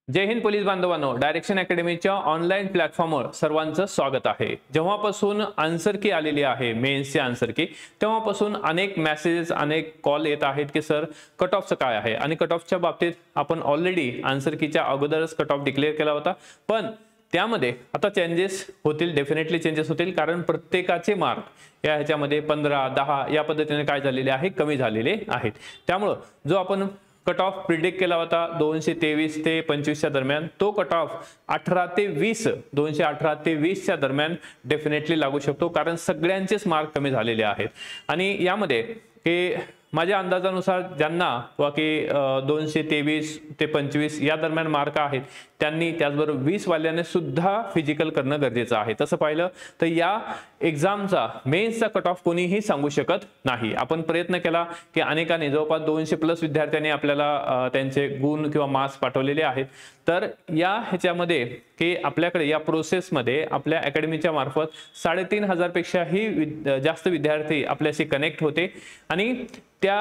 जय Hind police बांधवांनो, direction अकॅडमीच्या online प्लॅटफॉर्मवर सर्वांचं स्वागत आहे। जेव्हापासून आन्सर की आलेली आहे मेन्सची आन्सर की, तेव्हापासून अनेक मेसेजेस अनेक कॉल येत आहेत की सर कट ऑफचं काय आहे, आणि कट ऑफच्या बाबतीत आपण ऑलरेडी आन्सर कीच्या अगोदरच कट ऑफ डिक्लेअर केला होता, पण त्यामध्ये आता चेंजेस होतील, डेफिनेटली चेंजेस होतील, कारण प्रत्येकाचे मार्क या ह्याच्यामध्ये 15, 10 या पद्धतीने काय झालेले आहे, कमी झालेले आहेत। त्यामुळे जो आपण कट ऑफ प्रिडिक्ट केला होता 223 ते 25 च्या दरम्यान, तो कट ऑफ 18 ते 20 218 ते 20 च्या दरम्यान डेफिनेटली लागू शकतो, कारण सगळ्यांचेच मार्क कमी झालेले आहेत। आणि यामध्ये की माझ्या अंदाजानुसार ज्यांना की 223 ते 25 या दरम्यान मार्क आहेत, त्यांनी त्याचबरोबर 20 वाल्यांनी सुद्धा फिजिकल करणं गरजेचं आहे। तसं पाहिलं तर या एक्झामचा मेन्सचा कट ऑफ कोणीही सांगू शकत नाही। आपण प्रयत्न केला की अनेकांनी जवळपास 200+ विद्यार्थ्यांनी आपल्याला त्यांचे गुण किंवा मार्क्स पाठवलेले आहेत। तर या ह्याच्यामध्ये की आपल्याकडे या प्रोसेसमध्ये आपल्या अकॅडमीच्या मार्फत 3500 पेक्षाही जास्त विद्यार्थी आपल्याशी कनेक्ट होते, आणि त्या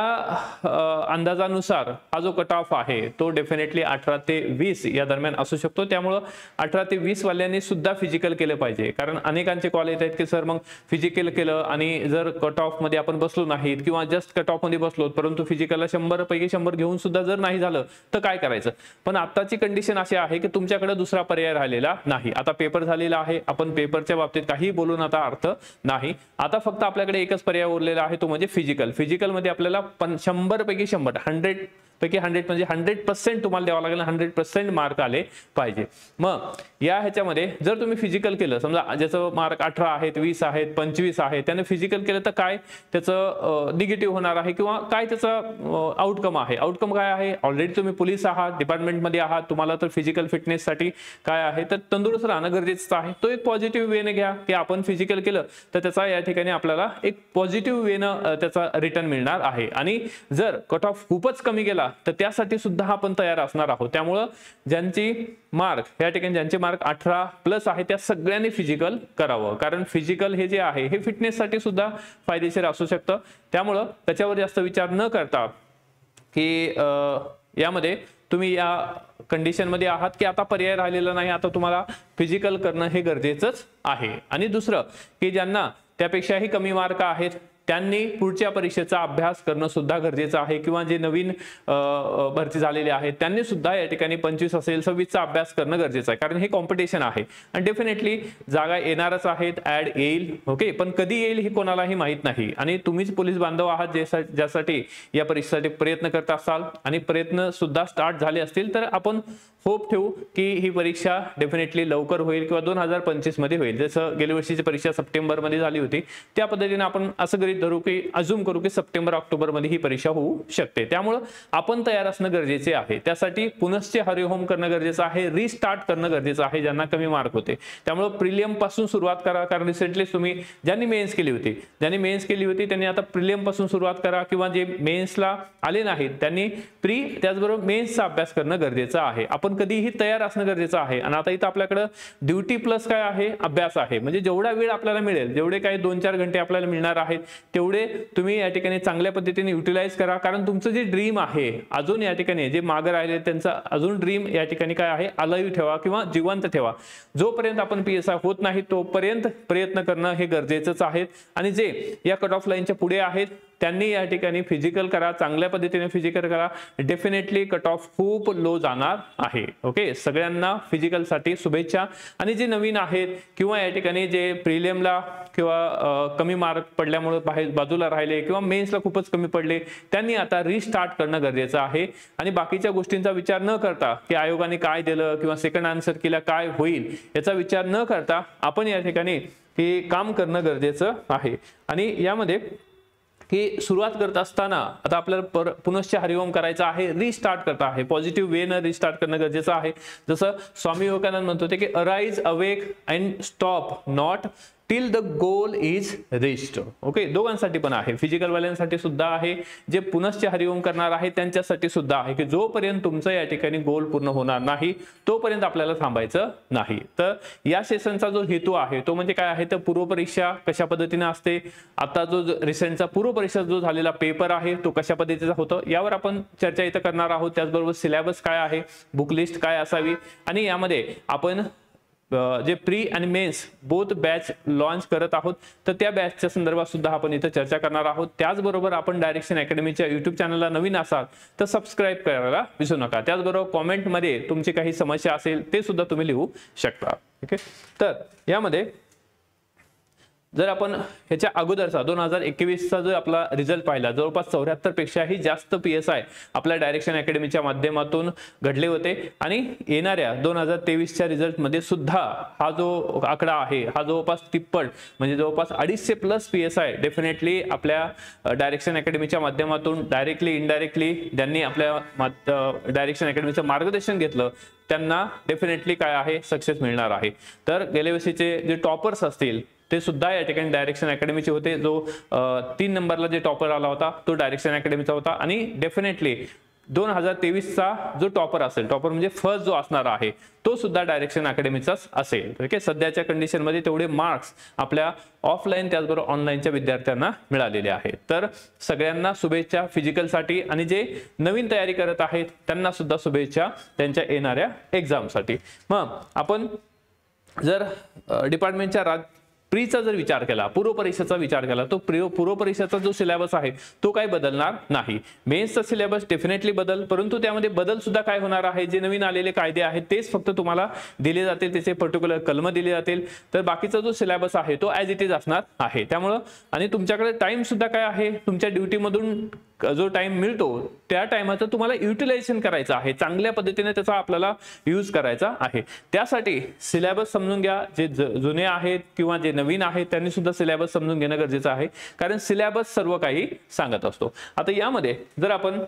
अंदाजानुसार हा जो कट ऑफ आहे तो डेफिनेटली 18 ते 20 या दरम्यान असू शकतो। त्यामुळे 18 ते 20 वाल्यांनी सुद्धा फिजिकल केलं पाहिजे, कारण अनेकांचे कॉल येत आहेत की सर मग फिजिकल केलं आणि जर कट ऑफ मध्ये आपण बसलो नाहीत किंवा जस्ट कट ऑफ मध्ये बसलो, परंतु फिजिकलला 100 पैकी 100 घेऊन सुद्धा जर नाही झालं तर काय करायचं। पण आताची कंडिशन अशी आहे की तुमच्याकडे दुसरा पर्याय राहिलेला नाही। आता पेपर झालेला आहे, आपण पेपरच्या बाबतीत काही बोलून आता अर्थ नाही। आता फक्त आपल्याकडे एकच पर्याय उरलेला आहे, तो म्हणजे फिजिकल। फिजिकल मध्ये आपल्याला 100 पैकी 100 100 पैकी 100 म्हणजे 100% तुम्हाला द्यावा लागेल, 100% मार्क आले पाहिजे। मग या ह्याच्यामध्ये जर तुम्ही फिजिकल केलं, समजा ज्याचं मार्क 18 आहेत, 20 आहेत, 25 आहेत, त्याने फिजिकल केलं तर काय त्याचं निगेटिव्ह होणार आहे किंवा काय त्याचं आउटकम आहे। आउटकम काय आहे, ऑलरेडी तुम्ही पोलीस आहात, डिपार्टमेंटमध्ये आहात, तुम्हाला तर फिजिकल फिटनेससाठी काय आहे तर तंदुरुस्त राहणं गरजेचं आहे। तो एक पॉझिटिव्ह वेने घ्या की आपण फिजिकल केलं तर त्याचा या ठिकाणी आपल्याला एक पॉझिटिव्ह वेनं त्याचा रिटर्न मिळणार आहे। आणि जर कट ऑफ खूपच कमी गेला तर त्यासाठी सुद्धा आपण तयार असणार आहोत। त्यामुळे ज्यांची मार्क या ठिकाणी ज्यांचे मार्क 18+ आहे त्या सगळ्यांनी फिजिकल करावं, कारण फिजिकल हे जे आहे हे फिटनेससाठी सुद्धा फायदेशीर असू शकतं। त्यामुळे त्याच्यावर जास्त विचार न करता की यामध्ये तुम्ही या कंडिशन मध्ये आहात की आता पर्याय राहिलेला नाही, आता तुम्हाला फिजिकल करणं हे गरजेचंच आहे। आणि दुसरं की ज्यांना त्यापेक्षाही कमी मार्क आहेत त्यांनी पुढच्या परीक्षेचा अभ्यास करणं सुद्धा गरजेचं आहे, किंवा जे नवीन भरती झालेले आहेत त्यांनी सुद्धा या ठिकाणी 25 असेल 26 चा अभ्यास करणं गरजेचं आहे, कारण हे कॉम्पिटिशन आहे आणि डेफिनेटली जागा येणारच आहेत, ऍड येईल। ओके, पण कधी येईल हे कोणालाही माहित नाही, आणि तुम्हीच पोलीस बांधव आहात ज्यासाठी या परीक्षेसाठी प्रयत्न करत असाल आणि प्रयत्न सुद्धा स्टार्ट झाले असतील, तर आपण होप ठेवू की ही परीक्षा डेफिनेटली लवकर होईल किंवा 2025 मध्ये होईल। जसं गेल्या वर्षीची परीक्षा सप्टेंबर मध्ये झाली होती, त्या पद्धतीने आपण असं गृहीत धरू की अजूम करू की सप्टेंबर ऑक्टोबर मध्ये ही परीक्षा होऊ शकते। त्यामुळे आपण तयार असणं गरजेचे आहे, त्यासाठी पुनश्च हरिओम करणं गरजेचं आहे, रिस्टार्ट करणं गरजेचं आहे ज्यांना कमी मार्क होते। त्यामुळे प्रिलियम पासून सुरुवात करा, कारण रिसेंटली तुम्ही ज्यांनी मेन्स केली होती त्यांनी आता प्रिलियम पासून सुरुवात करा, किंवा जे मेन्सला आले नाहीत त्यांनी प्री त्याचबरोबर मेन्सचा अभ्यास करणं गरजेचं आहे। आपण कधीही तयार असणं गरजेचं आहे। आणि आता इथं आपल्याकडे ड्युटी प्लस काय आहे, अभ्यास आहे, म्हणजे जेवढा वेळ आपल्याला मिळेल, जेवढे काही 2-4 घंटे आपल्याला मिळणार आहेत तेवढे तुम्ही या ठिकाणी चांगल्या पद्धतीने युटिलाइज करा, कारण तुमचं जे ड्रीम आहे अजून या ठिकाणी जे मागे राहिले त्यांचा अजून ड्रीम या ठिकाणी काय आहे, अलाइव्ह ठेवा किंवा जिवंत ठेवा। जोपर्यंत आपण PSI होत नाही तोपर्यंत प्रयत्न करणं हे गरजेचंच आहे। आणि जे या कट ऑफ लाईनच्या पुढे आहेत त्यांनी या ठिकाणी फिजिकल करा, चांगल्या पद्धतीने फिजिकल करा, डेफिनेटली कट ऑफ खूप लो जाणार आहे। ओके, सगळ्यांना फिजिकल साठी शुभेच्छा। आणि जे नवीन आहेत किंवा या ठिकाणी जे प्रिलियमला किंवा कमी मार्क पडल्यामुळे बाजूला राहिले किंवा मेन्सला खूपच कमी पडले, त्यांनी आता रिस्टार्ट करणं गरजेचं आहे। आणि बाकीच्या गोष्टींचा विचार न करता की आयोगाने काय दिलं किंवा सेकंड आन्सर केला काय होईल याचा विचार न करता आपण या ठिकाणी हे काम करणं गरजेचं आहे। आणि यामध्ये की सुरुवात करत असताना आता आपल्याला पुनश्च हरिओम करायचं आहे, रिस्टार्ट करता आहे, पॉझिटिव्ह वेनं रिस्टार्ट करणं गरजेचं आहे। जसं स्वामी विवेकानंद म्हणत होते की arise, awake and stop, not till the goal is reached. Okay, दोघांसाठी पण आहे, फिजिकल वाल्यांसाठी सुद्धा आहे, जे पुनश्च हरिओम करणार आहे त्यांच्यासाठी सुद्धा आहे, की जोपर्यंत तुमचं या ठिकाणी गोल पूर्ण होणार नाही तोपर्यंत आपल्याला थांबायचं नाही. तर या सेशनचा जो हेतू आहे तो म्हणजे काय आहे, तर पूर्वपरीक्षा कशा पद्धतीने असते, आता जो रिसेंटचा पूर्वपरीक्षा जो झालेला पेपर आहे तो कशा पद्धतीचा होतो यावर आपण चर्चा इथं करणार आहोत. त्याचबरोबर सिलेबस काय आहे, बुक लिस्ट काय असावी, आणि यामध्ये आपण जे प्री आणि मेन्स बोथ बॅच लॉन्च करत आहोत तर त्या बॅचच्या संदर्भात सुद्धा आपण इथं चर्चा करणार आहोत. त्याचबरोबर आपण डायरेक्शन अकॅडमीच्या युट्यूब चॅनलला नवीन असाल तर सबस्क्राईब करायला विसरू नका. त्याचबरोबर कॉमेंटमध्ये तुमची काही समस्या असेल ते सुद्धा तुम्ही लिहू शकता. ओके, तर यामध्ये जर आपण ह्याच्या अगोदरचा 2021चा जो आपला रिझल्ट पाहिला, जवळपास 74 पेक्षाही जास्त PSI आपल्या डायरेक्शन अकॅडमीच्या माध्यमातून घडले होते, आणि येणाऱ्या 2023च्या रिझल्ट मध्ये सुद्धा हा जो आकडा आहे हा जवळपास तिप्पट म्हणजे जवळपास 250+ PSI डेफिनेटली आपल्या डायरेक्शन अकॅडमीच्या माध्यमातून डायरेक्टली इनडायरेक्टली ज्यांनी आपल्या डायरेक्शन अकॅडमीचं मार्गदर्शन घेतलं त्यांना डेफिनेटली काय आहे सक्सेस मिळणार आहे. तर गेल्या वर्षीचे जे टॉपर्स असतील ते सुद्धा या ठिकाणी डायरेक्शन अकॅडमीचे होते. जो 3 नंबरला जे टॉपर आला होता तो डायरेक्शन अकॅडमीचा होता, आणि डेफिनेटली 2023चा जो टॉपर असेल, टॉपर म्हणजे फर्स्ट जो असणार आहे तो सुद्धा डायरेक्शन अकॅडमीचाच असेल. ओके, सध्याच्या कंडिशनमध्ये तेवढे मार्क्स आपल्या ऑफलाईन त्याचबरोबर ऑनलाईनच्या विद्यार्थ्यांना मिळालेले आहेत. तर सगळ्यांना शुभेच्छा फिजिकलसाठी, आणि जे नवीन तयारी करत आहेत त्यांना सुद्धा शुभेच्छा त्यांच्या येणाऱ्या एक्झामसाठी. मग आपण जर डिपार्टमेंटच्या प्रीचा जर विचार केला, पूर्वपरीक्षेचा विचार केला, तो पूर्वपरीक्षेचा जो सिलेबस आहे तो काही बदलणार नाही. मेन्सचा सिलेबस डेफिनेटली बदल, परंतु त्यामध्ये बदल सुद्धा काय होणार आहे, जे नवीन आलेले कायदे आहेत तेच फक्त तुम्हाला दिले जातील, त्याचे पर्टिक्युलर कलम दिले जातील. तर बाकीचा जो सिलेबस आहे तो ॲज इट इज असणार आहे. त्यामुळं आणि तुमच्याकडे टाइम सुद्धा काय आहे, तुमच्या ड्युटीमधून जो टाइम मिळतो त्या टाइमाचं तुम्हाला युटिलायझेशन करायचं आहे, चांगल्या पद्धतीने त्याचा आपल्याला यूज करायचा आहे. त्यासाठी सिलेबस समजून घ्या, जे जुने आहेत किंवा जे नवीन आहेत त्यांनी सुद्धा सिलेबस समजून घेणं गरजेचं आहे, कारण सिलेबस सर्व काही सांगत असतो. आता यामध्ये जर आपण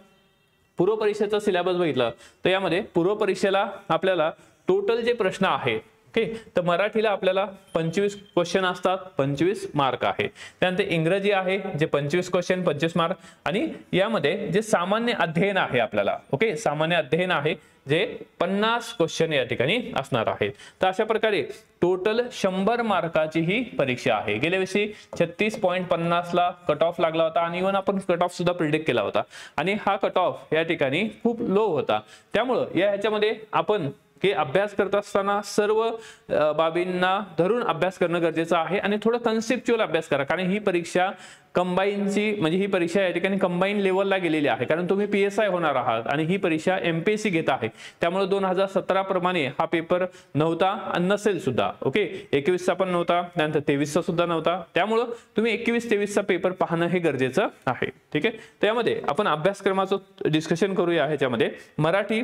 पूर्वपरीक्षेचा सिलेबस बघितलं तर यामध्ये पूर्वपरीक्षेला आपल्याला टोटल जे प्रश्न आहेत, ओके, तर मराठीला आपल्याला 25 क्वेश्चन असतात, 25 मार्क आहे. त्यानंतर इंग्रजी आहे जे 25 क्वेश्चन 25 मार्क, आणि यामध्ये जे सामान्य अध्ययन आहे आपल्याला, ओके, सामान्य अध्ययन आहे जे 50 क्वेश्चन या ठिकाणी असणार आहेत. तर अशा प्रकारे टोटल 100 मार्काची ही परीक्षा आहे. गेल्या वर्षी 36.50 ला कट ऑफ लागला होता, आणि इव्हन आपण कट ऑफ सुद्धा प्रिडिक्ट केला होता, आणि हा कट ऑफ या ठिकाणी खूप लो होता. त्यामुळं ह्याच्यामध्ये आपण की अभ्यास करत असताना सर्व बाबींना धरून अभ्यास करणं गरजेचं आहे, आणि थोडं कन्सेप्च्युअल अभ्यास करा, कारण ही परीक्षा कंबाईनची म्हणजे ही परीक्षा या ठिकाणी कंबाईन लेवलला गेलेली आहे, कारण तुम्ही PSI होणार आहात आणि ही परीक्षा MPSC घेत आहे. त्यामुळे 2017 प्रमाणे हा पेपर नव्हता आणि नसेल सुद्धा. ओके, 21चा पण नव्हता, त्यानंतर 23चा सुद्धा नव्हता. त्यामुळे तुम्ही 21-23चा पेपर पाहणं हे गरजेचं आहे. ठीक आहे, त्यामध्ये आपण अभ्यासक्रमाचं डिस्कशन करूया. ह्याच्यामध्ये मराठी,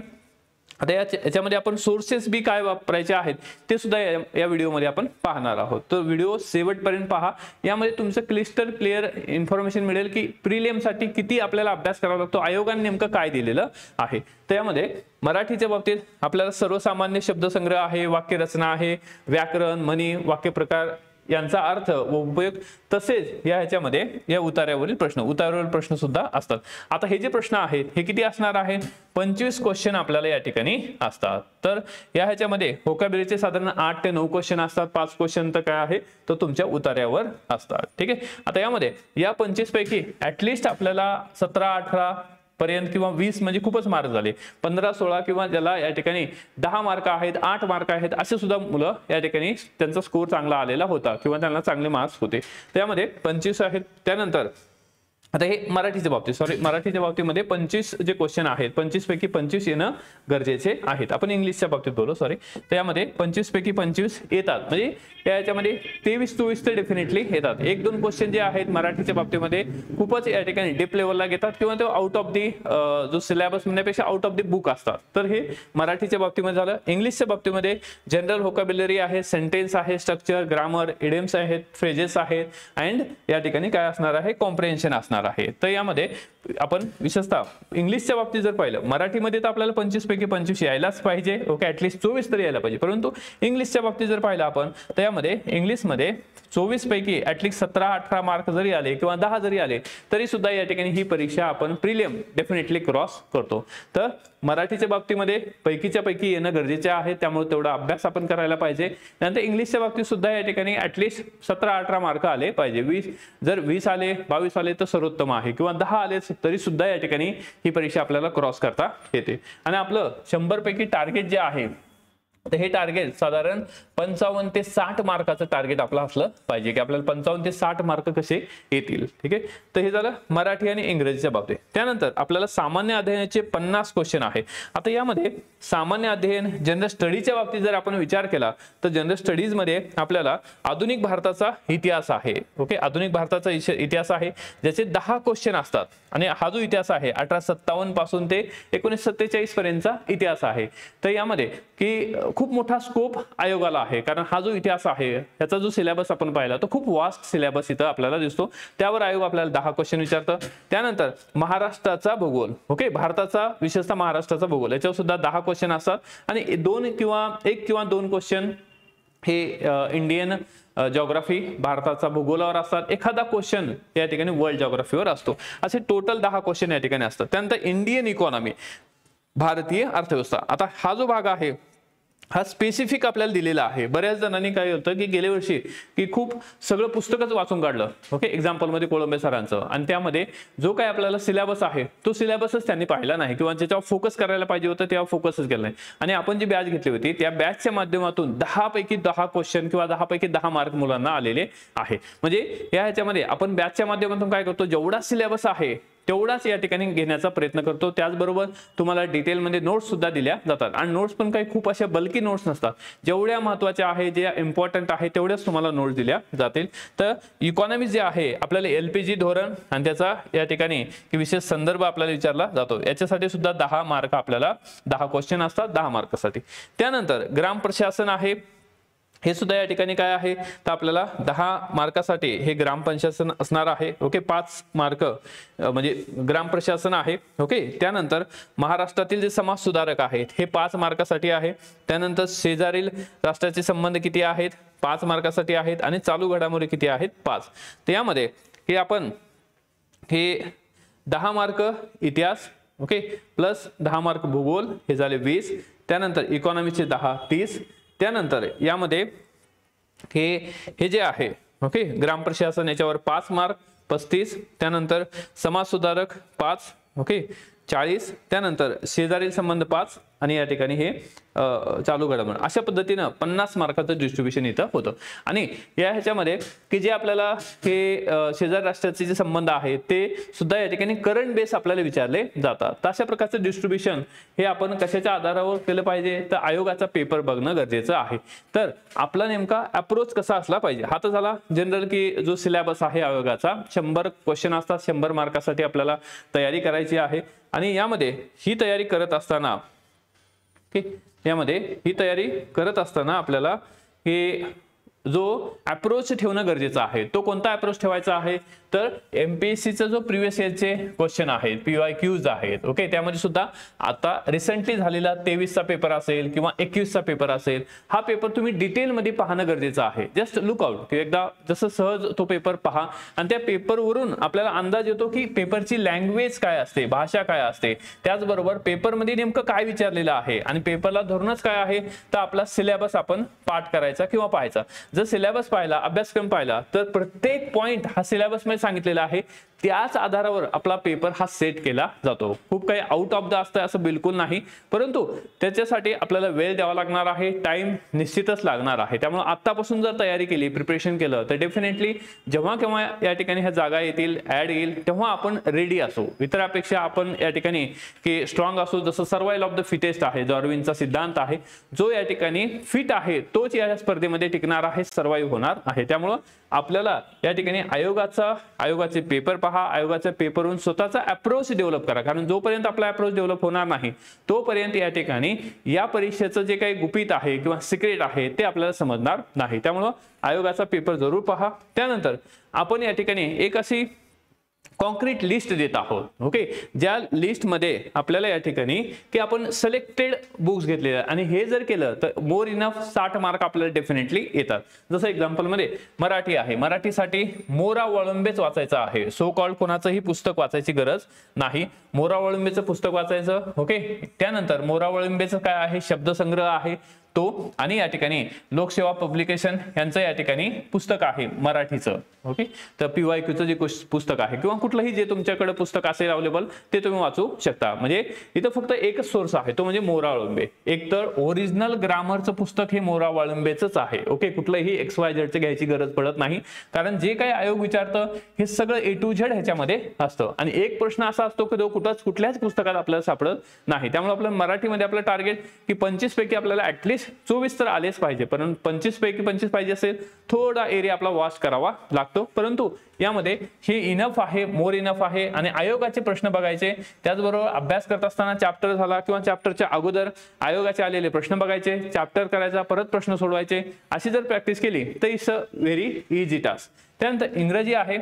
आता याच्यामध्ये आपण सोर्सेस बी काय वापरायचे आहेत ते सुद्धा या व्हिडिओमध्ये आपण पाहणार आहोत. तर व्हिडिओ शेवटपर्यंत पहा, यामध्ये तुमचं क्लिअर इन्फॉर्मेशन मिळेल की प्रिलियमसाठी किती आपल्याला अभ्यास करावा लागतो, आयोगाने नेमकं काय दिलेलं आहे. तर यामध्ये मराठीच्या बाबतीत आपल्याला सर्वसामान्य शब्दसंग्रह आहे, वाक्यरचना आहे, व्याकरण, म्हणी, वाक्यप्रकार यांचा अर्थ व उपयोग, तसेच ह्याच्यामध्ये या उतार्यावरील प्रश्न सुद्धा असतात. आता हे जे प्रश्न आहेत हे किती असणार आहेत, 25 क्वेश्चन आपल्याला या ठिकाणी असतात. तर ह्याच्यामध्ये व्होकॅब्युलरीचे साधारण 8 ते 9 क्वेश्चन असतात, 5 क्वेश्चन तर काय आहे तर तुमच्या उतार्यावर असतात. ठीक आहे, आता यामध्ये या 25 पैकी ऍटलिस्ट आपल्याला 17-18 पर्यंत किंवा 20 म्हणजे खूपच मार्क झाले, 15-16 किंवा ज्याला या ठिकाणी 10 मार्क आहेत, 8 मार्क आहेत, असे सुद्धा मुलं या ठिकाणी त्यांचा स्कोर चांगला आलेला होता किंवा त्यांना चांगले मार्क्स होते. त्यामध्ये 25 आहेत. त्यानंतर आता हे मराठीच्या बाबतीमध्ये 25 जे क्वेश्चन आहेत 25 पैकी 25 येणं गरजेचे आहेत. आपण इंग्लिशच्या बाबतीत बोलू, तर यामध्ये 25 पैकी 25 येतात, म्हणजे याच्यामध्ये 23-24 तर डेफिनेटली येतात. 1-2 क्वेश्चन जे आहेत मराठीच्या बाबतीमध्ये खूपच या ठिकाणी डीप लेवलला घेतात किंवा ते आउट ऑफ दी जो सिलेबस म्हणण्यापेक्षा आउट ऑफ दी बुक असतात. तर हे मराठीच्या बाबतीमध्ये झालं. इंग्लिशच्या बाबतीमध्ये जनरल व्होकॅब्युलरी आहे, सेंटेन्स आहे, स्ट्रक्चर, ग्रामर, इडियम्स आहेत, फ्रेजेस आहेत, अँड या ठिकाणी काय असणार आहे, कॉम्प्रिहेन्शन असणार असणार आहे। तर यामध्ये आपण विशेषतः इंग्लिशच्या बाबतीत जर पाहिलं, मराठीमध्ये तर आपल्याला 25 पैकी 25 यायलाच पाहिजे, ओके, ऍटलीस्ट 24 तरी यायला पाहिजे, परंतु इंग्लिशच्या बाबतीत जर पाहिलं आपण तर यामध्ये इंग्लिशमध्ये 24 पैकी ऍटलीस्ट 17-18 मार्क जरी आले किंवा 10 जरी आले तरी सुद्धा या ठिकाणी ही परीक्षा आपण प्रिलियम डेफिनेटली क्रॉस करतो। तर मराठीच्या बाबतीमध्ये पैकीच्या पैकी येणं गरजेचे आहे, त्यामुळे तेवढा अभ्यास आपण करायला पाहिजे। त्यानंतर इंग्लिशच्या बाबतीत सुद्धा या ठिकाणी ऍटलीस्ट 17-18 मार्क आले पाहिजे। जर 20 आले 22 आले तर सर्वोत्तम आहे, किंवा 10 आले तरी सुद्धा या ठिकाणी ही परीक्षा आपल्याला क्रॉस करता येते। आणि आपलं 100 पैकी टार्गेट जे आहे तर हे टार्गेट साधारण 55 ते 60 मार्काचं टार्गेट आपलं असलं पाहिजे, की आपल्याला 55 ते 60 मार्क कसे येतील। ठीक आहे, तर हे झालं मराठी आणि इंग्रजीच्या बाबतीत। त्यानंतर आपल्याला सामान्य अध्ययनाचे 50 क्वेश्चन आहे। आता यामध्ये सामान्य अध्ययन जनरल स्टडीच्या बाबतीत जर आपण विचार केला तर जनरल स्टडीज मध्ये आपल्याला आधुनिक भारताचा इतिहास आहे, ओके, आधुनिक भारताचा इतिहास आहे ज्याचे 10 क्वेश्चन असतात। आणि हा जो इतिहास आहे 1857 पासून ते 1947 पर्यंतचा इतिहास आहे। तर यामध्ये की खूप मोठा स्कोप आयोगाला आहे, कारण हा जो इतिहास आहे याचा जो सिलेबस आपण पाहिला तो खूप वास्ट सिलेबस इथं आपल्याला दिसतो, त्यावर आयोग आपल्याला 10 क्वेश्चन विचारतं। त्यानंतर महाराष्ट्राचा भूगोल, ओके, भारताचा विशेषतः महाराष्ट्राचा भूगोल याच्यावर सुद्धा 10 क्वेश्चन असतात, आणि 1 किंवा 2 क्वेश्चन हे इंडियन जिओग्राफी भारताचा भूगोलावर असतात, एखादा क्वेश्चन या ठिकाणी वर्ल्ड जिओग्राफीवर असतो, असे टोटल 10 क्वेश्चन या ठिकाणी असतात। त्यानंतर इंडियन इकॉनॉमी, भारतीय अर्थव्यवस्था, आता हा जो भाग आहे हा स्पेसिफिक आपल्याला दिलेला आहे। बऱ्याच जणांनी काय होतं की गेल्या वर्षी की खूप सगळं पुस्तकच वाचून काढलं, ओके, एक्झाम्पल मध्ये कोळंबे सरांचं, आणि त्यामध्ये जो काय आपल्याला सिलेबस आहे तो सिलेबसच त्यांनी पाहिला नाही, किंवा ज्याच्यावर फोकस करायला पाहिजे होतं तेव्हा फोकसच केला नाही। आणि आपण जी बॅच घेतली होती त्या बॅचच्या माध्यमातून 10 पैकी 10 क्वेश्चन किंवा 10 पैकी 10 मार्क मुलांना आलेले आहे। म्हणजे या ह्याच्यामध्ये आपण बॅचच्या माध्यमातून काय करतो, जेवढा सिलेबस आहे तेवढाच या ठिकाणी घेण्याचा प्रयत्न करतो। त्याचबरोबर तुम्हाला डिटेलमध्ये नोट्स सुद्धा दिल्या जातात, आणि नोट्स पण काही खूप अशा बल्की नोट्स नसतात, जेवढ्या महत्त्वाच्या आहे जे इम्पॉर्टंट आहे तेवढ्याच तुम्हाला नोट्स दिल्या जातील। तर इकॉनॉमी जे आहे आपल्याला LPG धोरण आणि त्याचा या ठिकाणी विशेष संदर्भ आपल्याला विचारला जातो, याच्यासाठी सुद्धा 10 मार्क आपल्याला 10 क्वेश्चन असतात 10 मार्कासाठी। त्यानंतर ग्राम प्रशासन आहे, हे सुद्धा या ठिकाणी काय आहे तर आपल्याला 10 मार्कासाठी हे ग्राम प्रशासन असणार आहे, ओके, 5 मार्क म्हणजे ग्राम प्रशासन आहे, ओके। त्यानंतर महाराष्ट्रातील जे समाज सुधारक आहेत हे 5 मार्कासाठी आहे। त्यानंतर शेजारील राष्ट्राचे संबंध किती आहेत 5 मार्कासाठी आहेत, आणि चालू घडामोडी किती आहेत 5। तर यामध्ये हे आपण हे 10 मार्क इतिहास, ओके, प्लस 10 मार्क भूगोल हे झाले 20। त्यानंतर इकॉनॉमीचे 10 30। त्यानंतर यामध्ये हे जे आहे, ओके, ग्राम प्रशासन याच्यावर 5 मार्क 35। त्यानंतर समाज सुधारक 5, ओके, 40। त्यानंतर शेजारील संबंध 5, आणि या ठिकाणी हे चालू घडामोडी, अशा पद्धतीने 50 मार्काचं डिस्ट्रीब्युशन इथं होतं। आणि या ह्याच्यामध्ये की जे आपल्याला हे शेजारी राष्ट्राचे जे संबंध आहेत ते सुद्धा या ठिकाणी करंट बेस आपल्याला विचारले जातात। तर अशा प्रकारचं डिस्ट्रीब्युशन हे आपण कशाच्या आधारावर केलं पाहिजे तर आयोगाचा पेपर बघणं गरजेचं आहे। तर आपला नेमका अप्रोच कसा असला पाहिजे, हा तर झाला जनरल की जो सिलेबस आहे आयोगाचा 100 क्वेश्चन असतात, 100 मार्कासाठी आपल्याला तयारी करायची आहे। आणि यामध्ये ही तयारी करत असताना यामध्ये ही तयारी करत असताना आपल्याला हे जो अप्रोच ठेवणं गरजेचं आहे तो कोणता अप्रोच ठेवायचा आहे तर MPSCचा जो प्रिव्हियस इयरचे क्वेश्चन आहेत PYQs आहेत, ओके, त्यामध्ये सुद्धा आता रिसेंटली झालेला 23चा पेपर असेल किंवा 21चा पेपर असेल, हा पेपर तुम्ही डिटेलमध्ये पाहणं गरजेचं आहे। जस्ट लुक आउट की एकदा जसं सहज तो पेपर पहा, आणि त्या पेपरवरून आपल्याला अंदाज येतो की पेपरची लँग्वेज काय असते, भाषा काय असते, त्याचबरोबर पेपरमध्ये नेमकं काय विचारलेलं आहे, आणि पेपरला धरूनच काय आहे तर आपला सिलेबस आपण पाठ करायचा किंवा पाहायचा। जर सिलेबस पाहिला, अभ्यासक्रम पाहिला, तर प्रत्येक पॉइंट हा सिलेबस मध्ये सांगितलेला आहे, त्याच आधारावर आपला पेपर हा सेट केला जातो। खूप काही आउट ऑफ द असतं असं बिलकुल नाही, परंतु त्याच्यासाठी आपल्याला वेळ द्यावा लागणार आहे, टाइम निश्चितच लागणार आहे। त्यामुळे आतापासून जर तयारी केली, प्रिपरेशन केलं तर डेफिनेटली जेव्हा केव्हा या ठिकाणी ह्या जागा येतील, ऍड येईल, तेव्हा आपण रेडी असू। इतरांपेक्षा आपण या ठिकाणी की स्ट्रॉंग असू। जसं सर्वायवल ऑफ द फिटेस्ट आहे, डार्विनचा सिद्धांत आहे, जो या ठिकाणी फिट आहे तोच या स्पर्धेमध्ये टिकणार आहे, सर्वाइव्ह होणार आहे। त्यामुळे आपल्याला या ठिकाणी आयोगाचे पेपर पहा, आयोगाच्या पेपरवरून स्वतःचा अप्रोच डेव्हलप करा, कारण जोपर्यंत आपला अप्रोच डेव्हलप होणार नाही तोपर्यंत या ठिकाणी या परीक्षेचं जे काही गुपित आहे किंवा सिक्रेट आहे ते आपल्याला समजणार नाही। त्यामुळे आयोगाचा पेपर जरूर पहा। त्यानंतर आपण या ठिकाणी एक अशी कॉन्क्रीट लिस्ट देत आहोत. ओके, ज्या लिस्टमध्ये आपल्याला या ठिकाणी की आपण सिलेक्टेड बुक्स घेतलेले आणि हे जर केलं तर मोर इनफ 60 मार्क आपल्याला डेफिनेटली येतात. जसं एक्झाम्पल मध्ये मराठी आहे, मराठीसाठी मोरा वळंबेच वाचायचं आहे. सो कॉल्ड कोणाचंही पुस्तक वाचायची गरज नाही, मोरा वळंबेचं पुस्तक वाचायचं. ओके, त्यानंतर मोरा वळंबेचं काय आहे, शब्दसंग्रह आहे तो, आणि या ठिकाणी लोकसेवा पब्लिकेशन यांचं या ठिकाणी पुस्तक आहे मराठीचं. ओके, तर PYQचं जे पुस्तक आहे किंवा कुठलंही जे तुमच्याकडे पुस्तक असेल अवेलेबल ते तुम्ही वाचू शकता. म्हणजे इथं फक्त एकच सोर्स आहे, तो म्हणजे मोरा वळंबे. एक तर ओरिजिनल ग्रामरचं पुस्तक हे मोरा वळंबेचंच आहे. ओके, कुठलंही XYZ चे घ्यायची गरज पडत नाही, कारण जे काही आयोग विचारतं हे सगळं A to Z ह्याच्यामध्ये असतं. आणि एक प्रश्न असा असतो की तो कुठल्याच पुस्तकात आपल्याला सापडत नाही. त्यामुळे आपल्याला मराठीमध्ये आपलं टार्गेट की 25 पैकी आपल्याला ऍटलीस्ट 24 तर आलेच पाहिजे, परंतु 25 पैकी 25 पाहिजे असेल थोडा एरिया आपला वॉच करावा लागतो. परंतु यामध्ये हे इनफ आहे, मोर इनफ आहे. आणि आयोगाचे प्रश्न बघायचे, त्याचबरोबर अभ्यास करत असताना चॅप्टर झाला किंवा चॅप्टरच्या अगोदर आयोगाचे आलेले प्रश्न बघायचे, चॅप्टर करायचा, परत प्रश्न सोडवायचे. अशी जर प्रॅक्टिस केली तर it's a very easy task. त्यानंतर इंग्रजी आहे,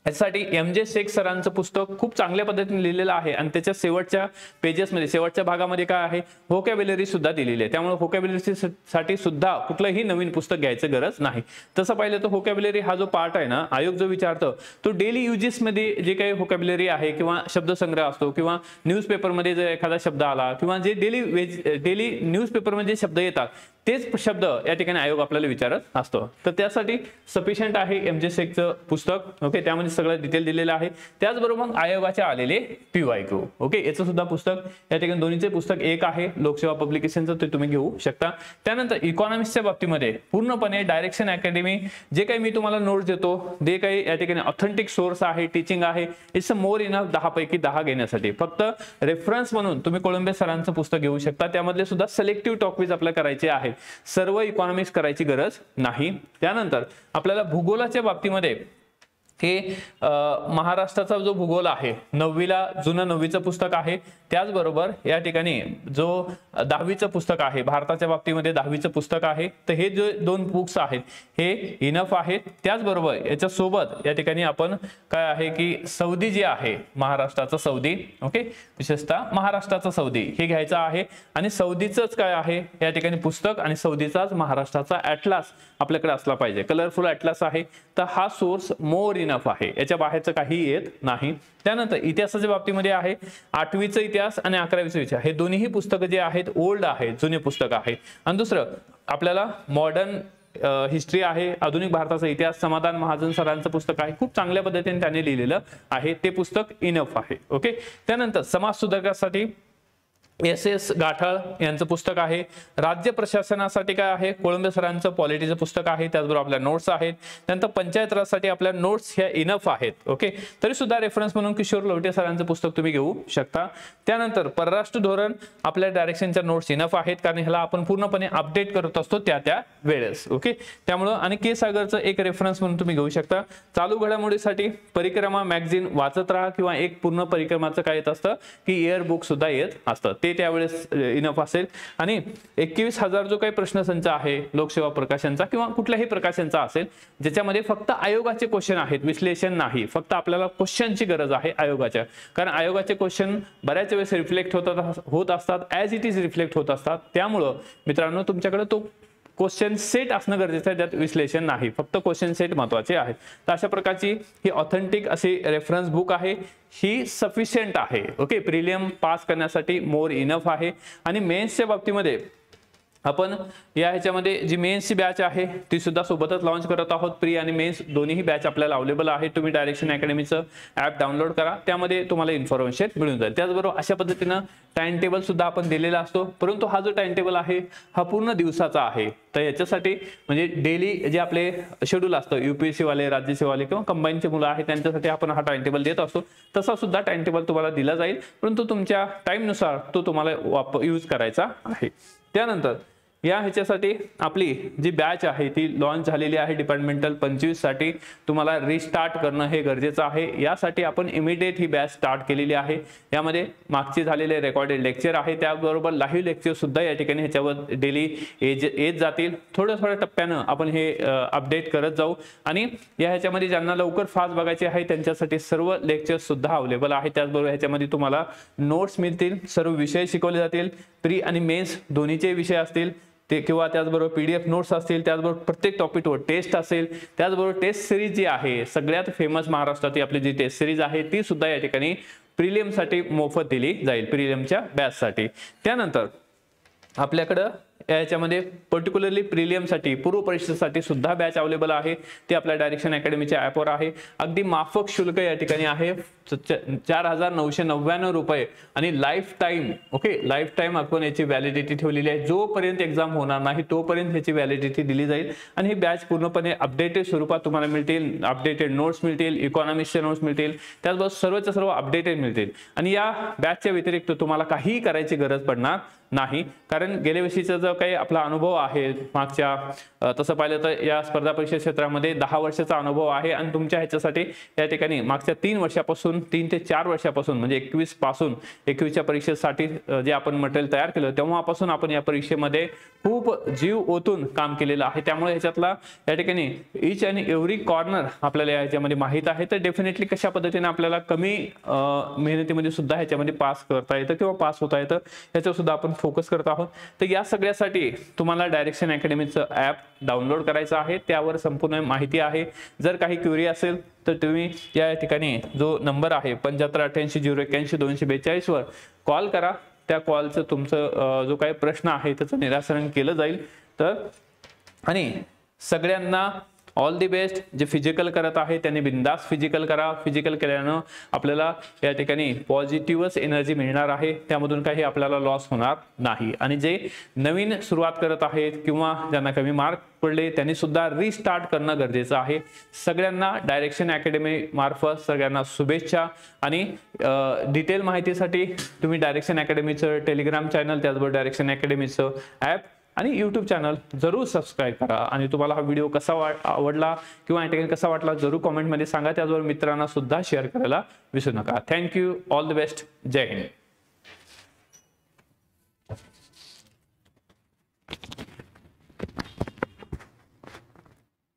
यासाठी MJ शेख सरांचं पुस्तक खूप चांगल्या पद्धतीने लिहिलेलं आहे आणि त्याच्या शेवटच्या पेजेसमध्ये, शेवटच्या भागामध्ये काय आहे, व्होकॅब्युलरी सुद्धा दिलेली आहे. त्यामुळे व्होकॅब्युलरी साठी सुद्धा कुठलंही नवीन पुस्तक घ्यायचं गरज नाही. तसं पाहिलं तर व्होकॅब्युलरी हा जो पार्ट आहे ना, आयोग जो विचारतो तो डेली युजेस मध्ये जे काही व्होकॅब्युलरी आहे किंवा शब्दसंग्रह असतो किंवा न्यूजपेपरमध्ये जर एखादा शब्द आला किंवा जे डेली न्यूजपेपरमध्ये शब्द येतात तेच शब्द या ठिकाणी आयोग आपल्याला विचारत असतो. तर त्यासाठी सफिशियंट आहे MJ शेखचं पुस्तक. ओके, त्यामध्ये सगळं डिटेल दिलेलं आहे. त्याचबरोबर मग आयोगाचे आलेले PYQ. ओके, याचं सुद्धा पुस्तक या ठिकाणी दोन्हीचे पुस्तक एक आहे लोकसेवा पब्लिकेशनचं, ते तुम्ही घेऊ शकता. त्यानंतर इकॉनॉमिक्सच्या बाबतीमध्ये पूर्णपणे डायरेक्शन अकॅडमी जे काही मी तुम्हाला नोट्स देतो, जे काही या ठिकाणी ऑथेंटिक सोर्स आहे, टीचिंग आहे, इट्स मोर इनफ 10 पैकी 10 घेण्यासाठी. फक्त रेफरन्स म्हणून तुम्ही कोळंबे सरांचं पुस्तक घेऊ शकता. त्यामधले सुद्धा सिलेक्टिव्ह टॉपिक्स आपल्याला करायचे आहे, सर्व इकॉनॉमिक्स करायची गरज नाही. त्यानंतर आपल्याला भूगोलाच्या बाबतीमध्ये हे महाराष्ट्राचा जो भूगोल आहे 9वीला जुनं 9वीचं पुस्तक आहे. त्याचबरोबर या ठिकाणी जो 10वीचं पुस्तक आहे, भारताच्या बाबतीमध्ये 10वीचं पुस्तक आहे. तर हे जे दोन बुक्स आहेत हे इनफ आहेत. त्याचबरोबर याच्या सोबत या ठिकाणी आपण काय आहे की सौदी जे आहे, महाराष्ट्राचं सौदी, ओके, विशेषतः महाराष्ट्राचं सौदी हे घ्यायचं आहे. आणि सौदीचंच काय आहे या ठिकाणी पुस्तक आणि सौदीचाच महाराष्ट्राचा ॲटलास आपल्याकडे असला पाहिजे, कलरफुल ॲटलास आहे. तर हा सोर्स मोर इनफ आहे, याच्या बाहेरचं काही येत नाही. त्यानंतर इतिहासाच्या बाबतीमध्ये आहे 8वीचा इतिहास आणि 11वीचा इतिहास, हे दोन्हीही पुस्तकं जे आहेत ओल्ड आहेत, जुने पुस्तक आहे. आणि दुसरं आपल्याला मॉडर्न हिस्ट्री आहे, आधुनिक भारताचा इतिहास, समाधान महाजन सरांचं पुस्तक आहे, खूप चांगल्या पद्धतीने त्याने लिहिलेलं आहे, ते पुस्तक इनफ आहे. ओके, त्यानंतर समाज सुधारकासाठी SS गाठाळ यांचं पुस्तक आहे. राज्य प्रशासनासाठी काय आहे, कोळंबे सरांचं पॉलिटीचं पुस्तक आहे. त्याचबरोबर आपल्या नोट्स आहेत. त्यानंतर पंचायत राजसाठी आपल्या नोट्स ह्या इनफ आहेत. ओके, तरी सुद्धा रेफरन्स म्हणून किशोर लवटे सरांचं पुस्तक तुम्ही घेऊ शकता. त्यानंतर परराष्ट्र धोरण आपल्या डायरेक्शनच्या नोट्स इनफ आहेत, कारण ह्याला आपण पूर्णपणे अपडेट करत असतो त्या वेळेस. ओके, त्यामुळं आणि के सागरचं एक रेफरन्स म्हणून तुम्ही घेऊ शकता. चालू घडामोडीसाठी परिक्रमा मॅगझिन वाचत राहा किंवा एक पूर्ण परिक्रमाचं काय येत असतं की इयर बुक सुद्धा येत असतं, ते त्यावेळेस इनफ असेल. आणि 21,000 जो काही प्रश्नसंच आहे लोकसेवा प्रकाशनचा किंवा कुठल्याही प्रकाशनचा असेल, ज्याच्यामध्ये फक्त आयोगाचे क्वेश्चन आहेत, विश्लेषण नाही, फक्त आपल्याला क्वेश्चनची गरज आहे आयोगाच्या. कारण आयोगाचे क्वेश्चन बऱ्याच वेळेस रिफ्लेक्ट होत असतात, ॲज इट इज रिफ्लेक्ट होत असतात. त्यामुळं मित्रांनो तुमच्याकडे तो क्वेश्चन सेट असणं गरजेचं आहे, त्यात विश्लेषण नाही, फक्त क्वेश्चन सेट महत्वाचे आहेत. तर अशा प्रकारची ही ऑथेंटिक अशी रेफरन्स बुक आहे, ही सफिशियंट आहे. ओके, प्रिलियम पास करण्यासाठी मोर इनफ आहे. आणि मेन्सच्या बाबतीमध्ये आपण या ह्याच्यामध्ये जी मेन्सची बॅच आहे ती सुद्धा सोबतच लॉन्च करत आहोत. प्री आणि मेन्स दोन्हीही बॅच आपल्याला अवेलेबल आहे. तुम्ही डायरेक्शन अकॅडमीचं ॲप डाउनलोड करा, त्यामध्ये तुम्हाला इन्फॉर्मेशन मिळून जाईल. त्याचबरोबर अशा पद्धतीनं टाइम टेबल सुद्धा आपण दिलेला असतो, परंतु हा जो टाइम टेबल आहे हा पूर्ण दिवसाचा आहे. तर याच्यासाठी म्हणजे डेली जे आपले शेड्यूल असतं, UPSC वाले, राज्यसेवाले किंवा कंबाईनचे मुलं आहेत त्यांच्यासाठी आपण हा टाइम टेबल देत असतो. तसा सुद्धा टाइम टेबल तुम्हाला दिला जाईल, परंतु तुमच्या टाईमनुसार तो तुम्हाला यूज करायचा आहे. त्यानंतर या ह्याच्यासाठी आपली जी बॅच आहे ती लॉन्च झालेली आहे डिपार्टमेंटल 25 साठी. तुम्हाला रिस्टार्ट करणं हे गरजेचं आहे. यासाठी आपण इमिडिएट ही बॅच स्टार्ट केलेली आहे. यामध्ये मागचे झालेले रेकॉर्डेड लेक्चर आहे, त्याबरोबर लाईव्ह लेक्चर सुद्धा या ठिकाणी ह्याच्यावर डेली येत जातील. थोड्या टप्प्यानं आपण हे अपडेट करत जाऊ आणि ह्याच्यामध्ये ज्यांना लवकर फास्ट बघायचे आहे त्यांच्यासाठी सर्व लेक्चर सुद्धा अवेलेबल आहे. त्याचबरोबर ह्याच्यामध्ये तुम्हाला नोट्स मिळतील, सर्व विषय शिकवले जातील, प्री आणि मेन्स दोन्हीचे विषय असतील ते, किंवा त्याचबरोबर PDF नोट्स असतील, त्याचबरोबर प्रत्येक टॉपिकवर टेस्ट असेल, त्याचबरोबर टेस्ट सिरीज जी आहे सगळ्यात फेमस महाराष्ट्रातील आपली जी टेस्ट सिरीज आहे ती सुद्धा या ठिकाणी प्रिलिमसाठी मोफत दिली जाईल, प्रिलिमच्या बॅचसाठी. त्यानंतर आपल्याकडं याच्यामध्ये पर्टिक्युलरली प्रिलियमसाठी पूर्व परीक्षेसाठी सुद्धा बॅच अवेलेबल आहे. ते आपल्या डायरेक्शन अकॅडमीच्या ॲपवर आहे. अगदी माफक शुल्क या ठिकाणी आहे 4,999 रुपये आणि life time. Okay, life time आपण याची व्हॅलिडिटी ठेवलेली आहे. जोपर्यंत एक्झाम होणार नाही तोपर्यंत ह्याची व्हॅलिडिटी दिली जाईल आणि ही बॅच पूर्णपणे अपडेटेड स्वरूपात तुम्हाला मिळतील. अपडेटेड नोट्स मिळतील, इकॉनॉमिक्सचे नोट्स मिळतील, त्याचबरोबर सर्वच्या सर्व अपडेटेड मिळतील. आणि या बॅचच्या व्यतिरिक्त तुम्हाला काहीही करायची गरज पडणार नाही, कारण गेल्या वर्षीचा जो काही आपला अनुभव आहे मागच्या, तसं पाहिलं तर या स्पर्धा परीक्षा क्षेत्रामध्ये 10 वर्षाचा अनुभव आहे आणि तुमच्या ह्याच्यासाठी या ठिकाणी मागच्या 3 वर्षापासून 3 ते 4 वर्षापासून म्हणजे 21 पासून 21च्या परीक्षेसाठी जे आपण मटेरियल तयार केलं तेव्हापासून आपण या परीक्षेमध्ये खूप जीव ओतून काम केलेलं आहे. त्यामुळे ह्याच्यातला या ठिकाणी ईच अँड एव्हरी कॉर्नर आपल्याला याच्यामध्ये माहीत आहे. तर डेफिनेटली कशा पद्धतीने आपल्याला कमी मेहनतीमध्ये सुद्धा ह्याच्यामध्ये पास करता येतं किंवा पास होता येतं याच्यावर सुद्धा आपण फोकस करत आहोत. तर या सगळ्यासाठी तुम्हाला डायरेक्शन अकॅडमीचं ॲप डाउनलोड करायचं आहे. त्यावर संपूर्ण माहिती आहे. जर काही क्वेरी असेल तर तुम्ही या ठिकाणी जो नंबर आहे 7588018242 वर कॉल करा. त्या कॉलचं तुमचं जो काही प्रश्न आहे त्याचं निराकरण केलं जाईल. तर आणि सगळ्यांना ऑल दी बेस्ट. जे फिजिकल करत आहे त्यांनी बिंदास फिजिकल करा. फिजिकल केल्यानं आपल्याला या ठिकाणी पॉझिटिव्हच एनर्जी मिळणार आहे, त्यामधून काही आपल्याला लॉस होणार नाही. आणि जे नवीन सुरुवात करत आहेत किंवा ज्यांना कमी मार्क पडले त्यांनी सुद्धा रिस्टार्ट करणं गरजेचं आहे. सगळ्यांना डायरेक्शन अकॅडमी मार्फत सगळ्यांना शुभेच्छा. आणि डिटेल माहितीसाठी तुम्ही डायरेक्शन अकॅडमीचं टेलिग्राम चॅनल, त्याचबरोबर डायरेक्शन अकॅडमीचं ॲप आणि YouTube चॅनल जरूर सबस्क्राईब करा. आणि तुम्हाला हा व्हिडिओ कसा आवडला किंवा कसा वाटला जरूर कमेंटमध्ये सांगा. त्याचबरोबर मित्रांना सुद्धा शेअर करायला विसरू नका. थँक्यू. All the best. जय हिंद.